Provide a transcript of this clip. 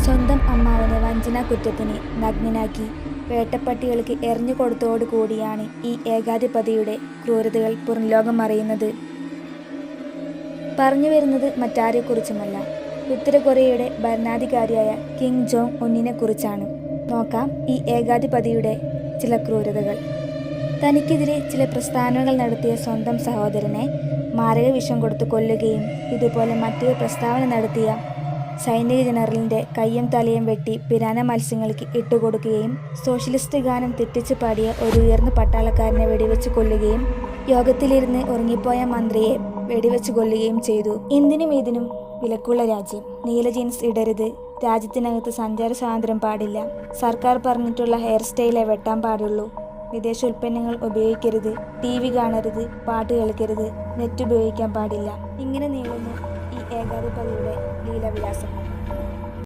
സ്വന്തം അമ്മാവനെ വഞ്ചനാ കുറ്റത്തിന് നഗ്നനാക്കി വേട്ടപ്പട്ടികൾക്ക് എറിഞ്ഞു കൊടുത്തോടുകൂടിയാണ് ഈ ഏകാധിപതിയുടെ ക്രൂരതകൾ പുറംലോകം അറിയുന്നത്. പറഞ്ഞു വരുന്നത് മറ്റാരെക്കുറിച്ചുമല്ല, ഉത്തര കൊറിയയുടെ ഭരണാധികാരിയായ കിം ജോങ് ഉന്നിനെ കുറിച്ചാണ്. നോക്കാം ഈ ഏകാധിപതിയുടെ ചില ക്രൂരതകൾ. തനിക്കെതിരെ ചില പ്രസ്താവനകൾ നടത്തിയ സ്വന്തം സഹോദരനെ മാരക വിഷം കൊടുത്ത് കൊല്ലുകയും ഇതുപോലെ മറ്റൊരു പ്രസ്താവന നടത്തിയ സൈനിക ജനറലിൻ്റെ കയ്യും തലയും വെട്ടി പിരാന മത്സ്യങ്ങൾക്ക് ഇട്ടുകൊടുക്കുകയും സോഷ്യലിസ്റ്റ് ഗാനം തെറ്റിച്ച് പാടിയ ഒരു ഉയർന്ന പട്ടാളക്കാരനെ വെടിവെച്ച് കൊല്ലുകയും യോഗത്തിലിരുന്ന് ഉറങ്ങിപ്പോയ മന്ത്രിയെ വെടിവെച്ച് കൊല്ലുകയും ചെയ്തു. എന്തിനും ഇതിനും വിലക്കുള്ള രാജ്യം. നീല ജീൻസ് ഇടരുത്, രാജ്യത്തിനകത്ത് സഞ്ചാര സ്വാതന്ത്ര്യം പാടില്ല, സർക്കാർ പറഞ്ഞിട്ടുള്ള ഹെയർ സ്റ്റൈലേ വെട്ടാൻ പാടുള്ളൂ, വിദേശ ഉൽപ്പന്നങ്ങൾ ഉപയോഗിക്കരുത്, TV കാണരുത്, പാട്ട് കേൾക്കരുത്, നെറ്റ് ഉപയോഗിക്കാൻ പാടില്ല. ഇങ്ങനെ നീളുന്നു ഈ ഏകാധിപതിയുടെ ലീലവിലാസം.